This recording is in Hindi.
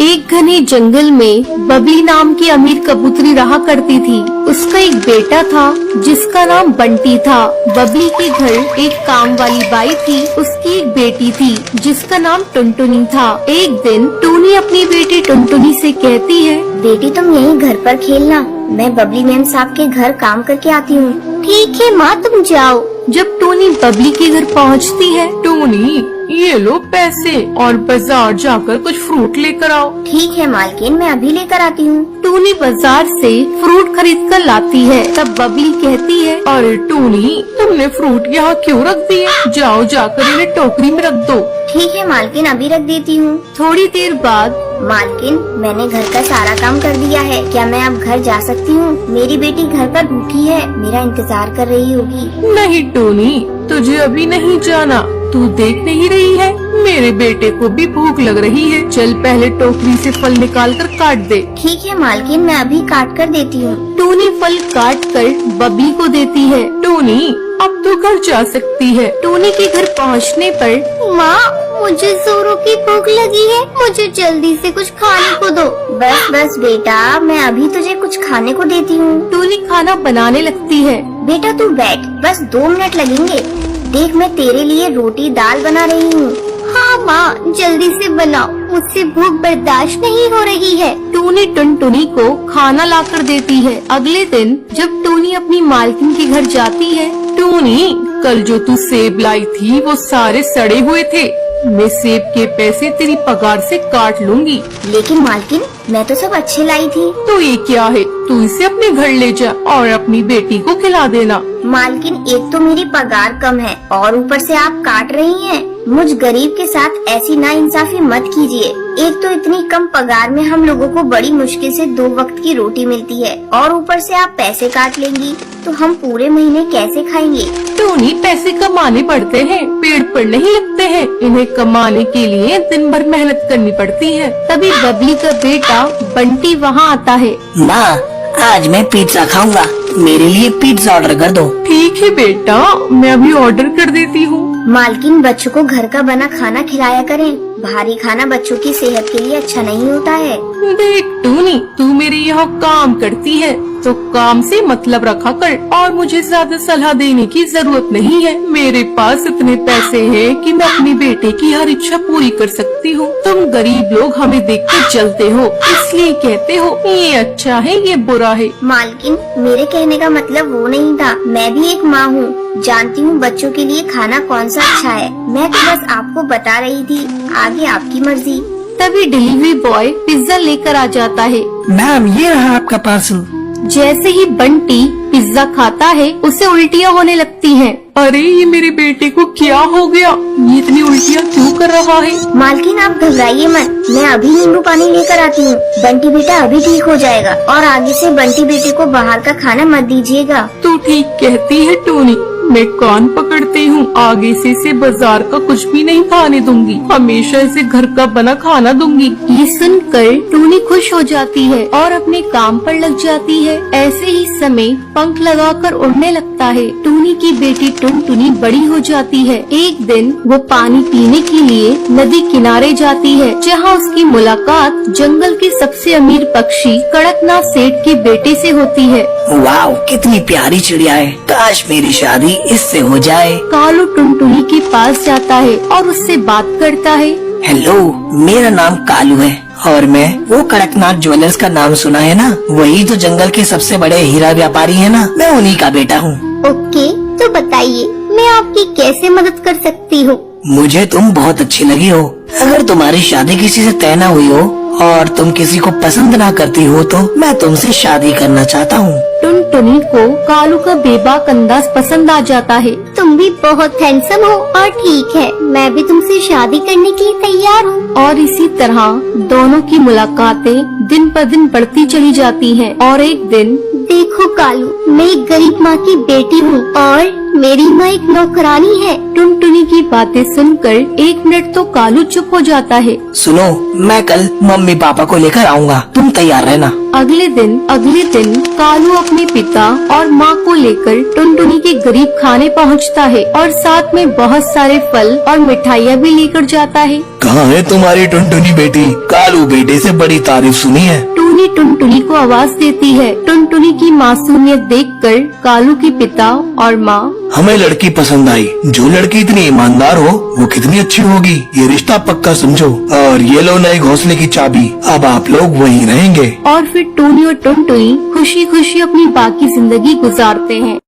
एक घने जंगल में बबली नाम की अमीर कबूतरी रहा करती थी। उसका एक बेटा था जिसका नाम बंटी था। बबली के घर एक काम वाली बाई थी। उसकी एक बेटी थी जिसका नाम टुनटुनी था। एक दिन टूनी अपनी बेटी टुनटुनी से कहती है, बेटी तुम यहीं घर पर खेलना, मैं बबली मैम साहब के घर काम करके आती हूँ। ठीक है माँ, तुम जाओ। जब टूनी बबली के घर पहुँचती है, टूनी ये लो पैसे और बाजार जाकर कुछ फ्रूट लेकर आओ। ठीक है मालकिन, मैं अभी लेकर आती हूँ। टूनी बाजार से फ्रूट खरीद कर लाती है। तब बबली कहती है, अरे टूनी तुमने फ्रूट यहाँ क्यों रख दिए? जाओ जाकर इन्हें टोकरी में रख दो। ठीक है मालकिन, अभी रख देती हूँ। थोड़ी देर बाद, मालकिन मैंने घर का सारा काम कर दिया है, क्या मैं अब घर जा सकती हूँ? मेरी बेटी घर पर भूखी है, मेरा इंतजार कर रही होगी। नहीं टूनी, तुझे अभी नहीं जाना। तू देख नहीं रही है मेरे बेटे को भी भूख लग रही है। चल पहले टोकरी से फल निकाल कर काट दे। ठीक है मालकिन, मैं अभी काट कर देती हूँ। टूनी फल काट कर बबली को देती है। टूनी अब तो घर जा सकती है। टूनी के घर पहुँचने पर, माँ मुझे जोरों की भूख लगी है, मुझे जल्दी से कुछ खाने को दो। बस बस बेटा, मैं अभी तुझे कुछ खाने को देती हूँ। टूनी खाना बनाने लगती है। बेटा तू बैठ, बस 2 मिनट लगेंगे। देख मैं तेरे लिए रोटी दाल बना रही हूँ। हाँ माँ, जल्दी से बनाओ, मुझसे भूख बर्दाश्त नहीं हो रही है। टूनी टुनटुनी को खाना लाकर देती है। अगले दिन जब टूनी अपनी मालकिन के घर जाती है, टूनी कल जो तू सेब लाई थी वो सारे सड़े हुए थे। मैं सेब के पैसे तेरी पगार से काट लूंगी। लेकिन मालकिन मैं तो सब अच्छे लाई थी। तो ये क्या है? तू इसे अपने घर ले जा और अपनी बेटी को खिला देना। मालकिन एक तो मेरी पगार कम है और ऊपर से आप काट रही हैं। मुझ गरीब के साथ ऐसी नाइंसाफी मत कीजिए। एक तो इतनी कम पगार में हम लोगों को बड़ी मुश्किल से 2 वक्त की रोटी मिलती है और ऊपर से आप पैसे काट लेंगी तो हम पूरे महीने कैसे खाएंगे? टूनी पैसे कमाने पड़ते हैं, पेड़ पर नहीं लगते हैं। इन्हें कमाने के लिए दिन भर मेहनत करनी पड़ती है। तभी बबली का बेटा बंटी वहाँ आता है। माँ आज मैं पिज्जा खाऊंगा, मेरे लिए पिज्जा ऑर्डर कर दो। ठीक है बेटा, मैं अभी ऑर्डर कर देती हूँ। मालकिन बच्चों को घर का बना खाना खिलाया करें, भारी खाना बच्चों की सेहत के लिए अच्छा नहीं होता है। देख टूनी, तू मेरे यहाँ काम करती है तो काम से मतलब रखा कर और मुझे ज्यादा सलाह देने की जरूरत नहीं है। मेरे पास इतने पैसे हैं कि मैं अपनी बेटे की हर इच्छा पूरी कर सकती हूँ। तुम गरीब लोग हमें देख कर जलते हो, इसलिए कहते हो ये अच्छा है ये बुरा है। मालकिन मेरे कहने का मतलब वो नहीं था, मैं भी एक माँ हूँ, जानती हूँ बच्चों के लिए खाना कौन सा अच्छा है। मैं तो बस आपको बता रही थी, आगे आपकी मर्जी। तभी डिलीवरी बॉय पिज्जा लेकर आ जाता है। मैम ये रहा आपका पार्सल। जैसे ही बंटी पिज्जा खाता है, उसे उल्टियाँ होने लगती हैं। अरे ये मेरे बेटे को क्या हो गया? ये इतनी उल्टियाँ क्यों कर रहा है? मालकिन आप घबराइए मत, मैं अभी नींबू पानी लेकर आती हूँ। बंटी बेटा अभी ठीक हो जाएगा और आगे से बंटी बेटे को बाहर का खाना मत दीजिएगा। तू ठीक कहती है टूनी, मैं कान पकड़ती हूँ। आगे से इसे बाजार का कुछ भी नहीं खाने दूंगी, हमेशा इसे घर का बना खाना दूंगी। ये सुनकर टूनी खुश हो जाती है और अपने काम पर लग जाती है। ऐसे ही समय पंख लगाकर उड़ने लगता है। टूनी की बेटी टुनटुनी बड़ी हो जाती है। एक दिन वो पानी पीने के लिए नदी किनारे जाती है, जहाँ उसकी मुलाकात जंगल के सबसे अमीर पक्षी कड़कनाथ सेठ के बेटे से होती है। वाओ कितनी प्यारी चिड़िया है, काश मेरी शादी इससे हो जाए। कालू टुनटुनी के पास जाता है और उससे बात करता है। हेलो, मेरा नाम कालू है और मैं वो कड़कनाथ ज्वेलर्स का नाम सुना है ना, वही तो जंगल के सबसे बड़े हीरा व्यापारी है ना, मैं उन्हीं का बेटा हूँ। ओके, तो बताइए मैं आपकी कैसे मदद कर सकती हूँ? मुझे तुम बहुत अच्छी लगी हो। अगर तुम्हारी शादी किसी से तय न हुई हो और तुम किसी को पसंद ना करती हो तो मैं तुमसे शादी करना चाहता हूँ। टुनटुनी को कालू का बेबाक अंदाज पसंद आ जाता है। तुम भी बहुत हैंडसम हो और ठीक है, मैं भी तुमसे शादी करने के लिए तैयार हूँ। और इसी तरह दोनों की मुलाकातें दिन पर दिन बढ़ती चली जाती हैं। और एक दिन, देखो कालू, मैं एक गरीब माँ की बेटी हूँ और मेरी माँ एक नौकरानी है। टुनटुनी की बातें सुनकर 1 मिनट तो कालू चुप हो जाता है। सुनो, मैं कल मम्मी पापा को लेकर आऊँगा, तुम तैयार रहना। अगले दिन कालू अपने पिता और माँ को लेकर टुनटुनी के गरीब खाने पहुँचता है और साथ में बहुत सारे फल और मिठाइयाँ भी लेकर जाता है। कहाँ है तुम्हारी टुनटुनी बेटी? कालू बेटे से बड़ी तारीफ सुनी है। टूनी टुनटुनी को आवाज देती है। टुनटुनी की मासूमियत देखकर कालू के पिता और माँ हमें लड़की पसंद आई। जो लड़की इतनी ईमानदार हो वो कितनी अच्छी होगी। ये रिश्ता पक्का समझो और ये लो नए घोंसले की चाबी। अब आप लोग वहीं रहेंगे। और फिर टूनी और टुनटुनी खुशी खुशी अपनी बाकी जिंदगी गुजारते हैं।